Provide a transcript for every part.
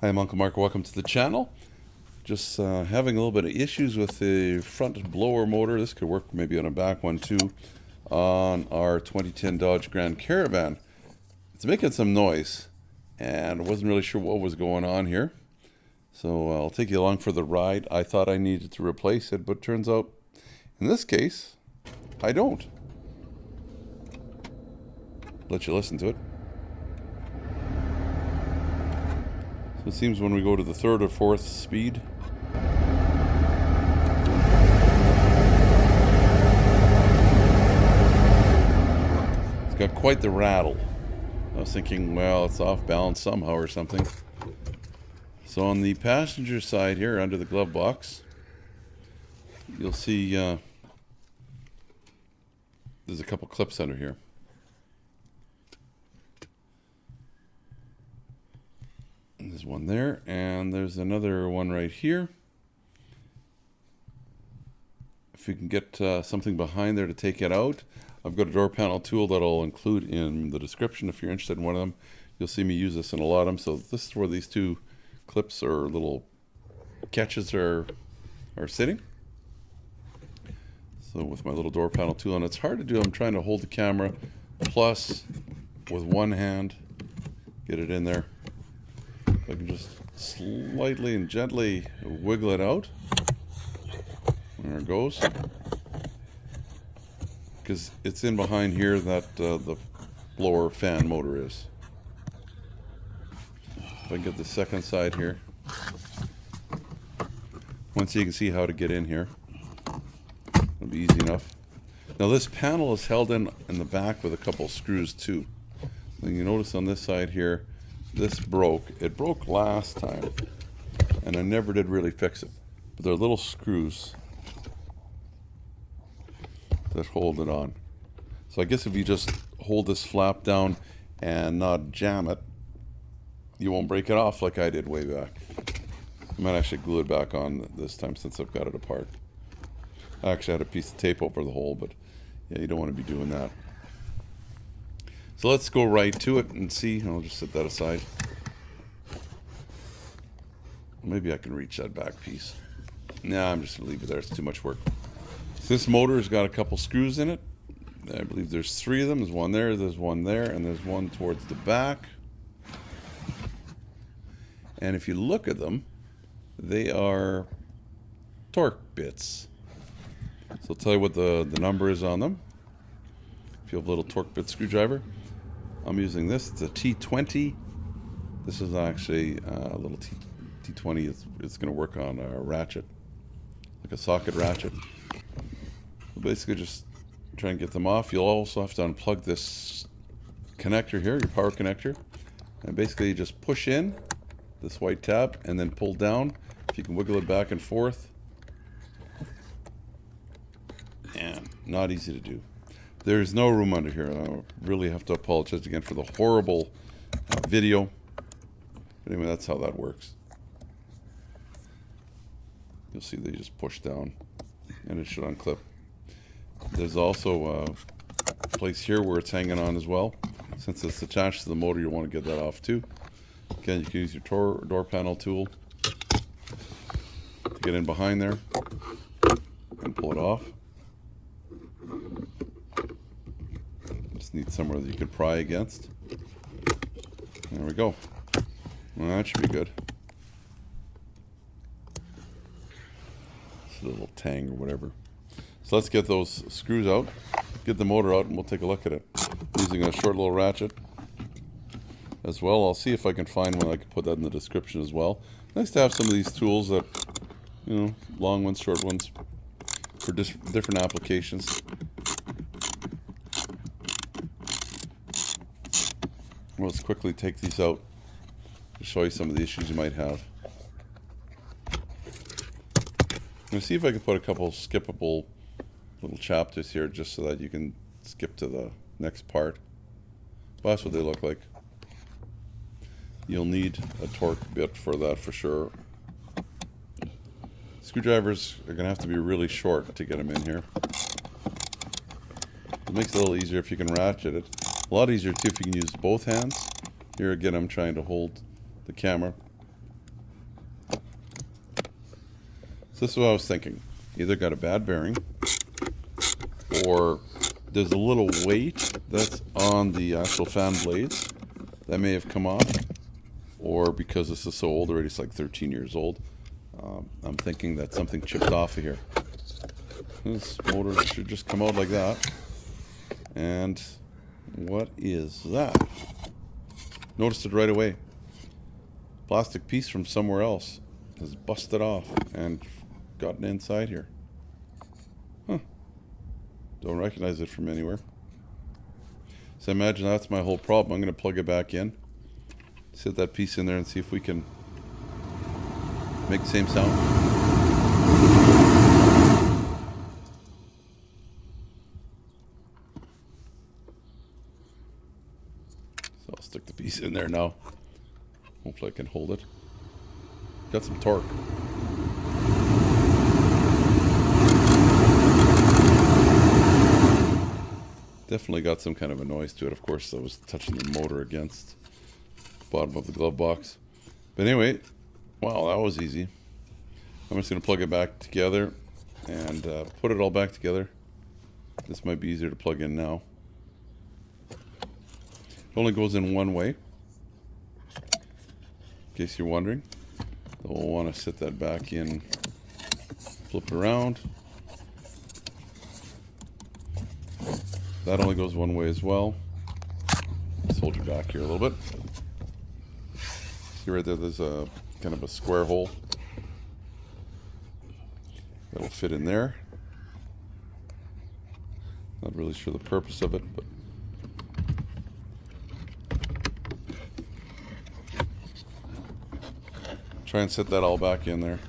Hi, I'm Unclemark. Welcome to the channel. Just having a little bit of issues with the front blower motor. This could work maybe on a back one too. On our 2010 Dodge Grand Caravan. It's making some noise and I wasn't really sure what was going on here. So I'll take you along for the ride. I thought I needed to replace it, but turns out in this case, I don't. Let you listen to it. So it seems when we go to the third or fourth speed, it's got quite the rattle. I was thinking, well, it's off balance somehow or something. So on the passenger side here, under the glove box, you'll see there's a couple clips under here. There's one there, and there's another one right here. If you can get something behind there to take it out, I've got a door panel tool that I'll include in the description if you're interested in one of them. You'll see me use this in a lot of them. So this is where these two clips or little catches are sitting. So with my little door panel tool, and it's hard to do. I'm trying to hold the camera plus with one hand, get it in there. If I can just slightly and gently wiggle it out. There it goes. Because it's in behind here that the blower fan motor is. If I can get the second side here. Once you can see how to get in here. It'll be easy enough. Now this panel is held in the back with a couple screws too. And you notice on this side here, this broke. It broke last time, and I never did really fix it. But there are little screws that hold it on. So I guess if you just hold this flap down and not jam it, you won't break it off like I did way back. I might actually glue it back on this time since I've got it apart. I actually had a piece of tape over the hole, but yeah, you don't want to be doing that. So let's go right to it and see. I'll just set that aside. Maybe I can reach that back piece. Nah, I'm just going to leave it there. It's too much work. So this motor has got a couple screws in it. I believe there's three of them. There's one there, and there's one towards the back. And if you look at them, they are torque bits. So I'll tell you what the number is on them. If you have a little torque bit screwdriver. I'm using this. It's a T20. This is actually a little T20. It's going to work on a ratchet, like a socket ratchet. So basically, just try and get them off. You'll also have to unplug this connector here, your power connector, and basically just push in this white tab and then pull down. If you can wiggle it back and forth, and not easy to do. There's no room under here. I really have to apologize again for the horrible video. But anyway, that's how that works. You'll see they just push down and it should unclip. There's also a place here where it's hanging on as well. Since it's attached to the motor, you want to get that off too. Again, you can use your door panel tool to get in behind there and pull it off. Need somewhere that you can pry against. There we go. Well, that should be good. It's a little tang or whatever. So let's get those screws out, get the motor out, and we'll take a look at it. Using a short little ratchet as well. I'll see if I can find one. I can put that in the description as well. Nice to have some of these tools that, you know, long ones, short ones, for different applications. Let's quickly take these out to show you some of the issues you might have. I'm going to see if I can put a couple skippable little chapters here just so that you can skip to the next part. Well, that's what they look like. You'll need a torque bit for that for sure. Screwdrivers are going to have to be really short to get them in here. It makes it a little easier if you can ratchet it. A lot easier too if you can use both hands. Here again, I'm trying to hold the camera this is what I was thinking. Either got a bad bearing, or there's a little weight that's on the actual fan blades that may have come off, or because this is so old already, it's like 13 years old, I'm thinking that something chipped off of here. This motor should just come out like that. And what is that? Noticed it right away. Plastic piece from somewhere else has busted off and gotten inside here. Huh. Don't recognize it from anywhere. So imagine that's my whole problem. I'm going to plug it back in, set that piece in there, and see if we can make the same sound. So I'll stick the piece in there now. Hopefully I can hold it. Got some torque. Definitely got some kind of a noise to it. Of course, I was touching the motor against the bottom of the glove box. But anyway, wow, that was easy. I'm just going to plug it back together and put it all back together. This might be easier to plug in now. It only goes in one way, in case you're wondering. We'll want to set that back in, flip it around. That only goes one way as well. Let's hold you back here a little bit. See right there, there's a kind of a square hole. That'll fit in there. Not really sure the purpose of it, but try and set that all back in there.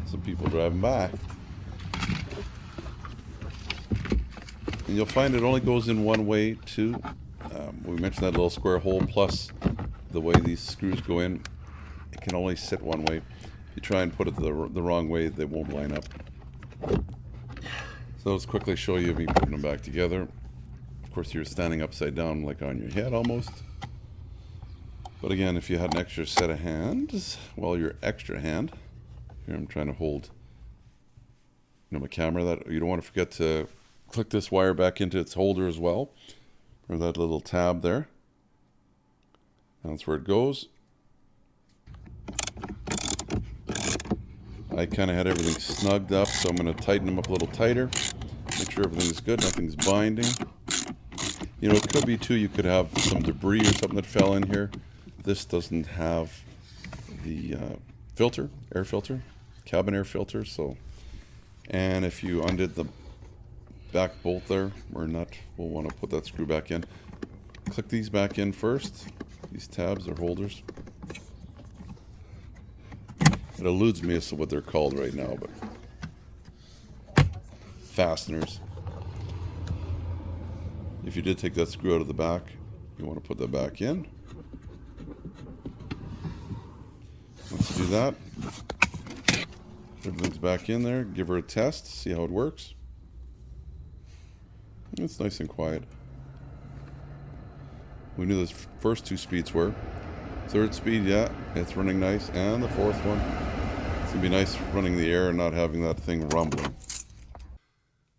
Some people driving by. And you'll find it only goes in one way too. We mentioned that little square hole, plus the way these screws go in, it can only sit one way. If you try and put it the wrong way, they won't line up. So let's quickly show you me putting them back together. Of course, you're standing upside down, like on your head almost. But again, if you had an extra set of hands, well, your extra hand, here I'm trying to hold, my camera, that you don't want to forget to click this wire back into its holder as well, or that little tab there. That's where it goes. I kind of had everything snugged up, so I'm going to tighten them up a little tighter, make sure everything's good, nothing's binding. It could be too, you could have some debris or something that fell in here. This doesn't have the filter, air filter, cabin air filter, so, and if you undid the back bolt there, or nut, we'll want to put that screw back in. Click these back in first. These tabs are holders. It eludes me as to what they're called right now, but fasteners. If you did take that screw out of the back, you want to put that back in. Once you do that, everything's back in there. Give her a test, see how it works. It's nice and quiet. We knew the first two speeds were. Third speed, yeah, it's running nice. And the fourth one. It's going to be nice running the air and not having that thing rumbling.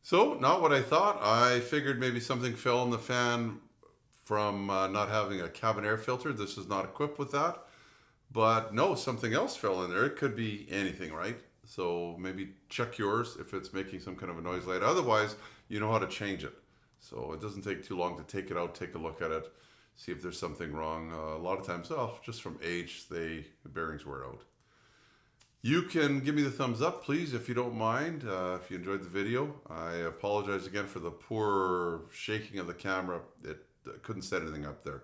So, not what I thought. I figured maybe something fell in the fan from not having a cabin air filter. This is not equipped with that. But no, something else fell in there. It could be anything, right? So maybe check yours if it's making some kind of a noise light. Otherwise, you know how to change it. So it doesn't take too long to take it out, take a look at it, see if there's something wrong. A lot of times, just from age, the bearings wear out. You can give me the thumbs up, please, if you don't mind, if you enjoyed the video. I apologize again for the poor shaking of the camera. It couldn't set anything up there.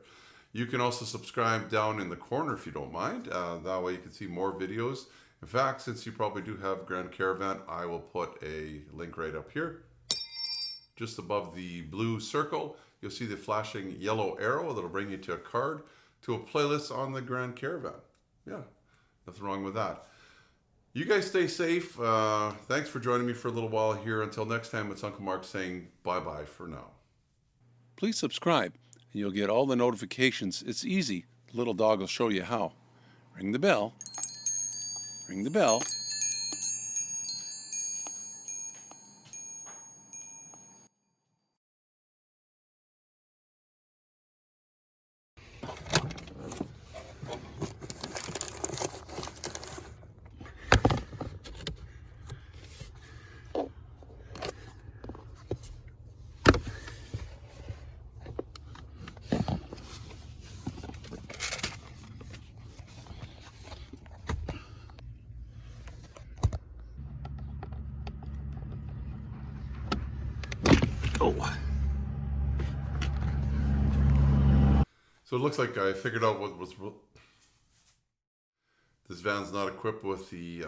You can also subscribe down in the corner if you don't mind. That way you can see more videos. In fact, since you probably do have Grand Caravan, I will put a link right up here. Just above the blue circle, you'll see the flashing yellow arrow that'll bring you to a card, to a playlist on the Grand Caravan. Yeah, nothing wrong with that. You guys stay safe. Thanks for joining me for a little while here. Until next time, it's Unclemark saying bye-bye for now. Please subscribe, and you'll get all the notifications. It's easy, Little dog will show you how. Ring the bell. Ring the bell. Oh. So it looks like I figured out what was... This van's not equipped with the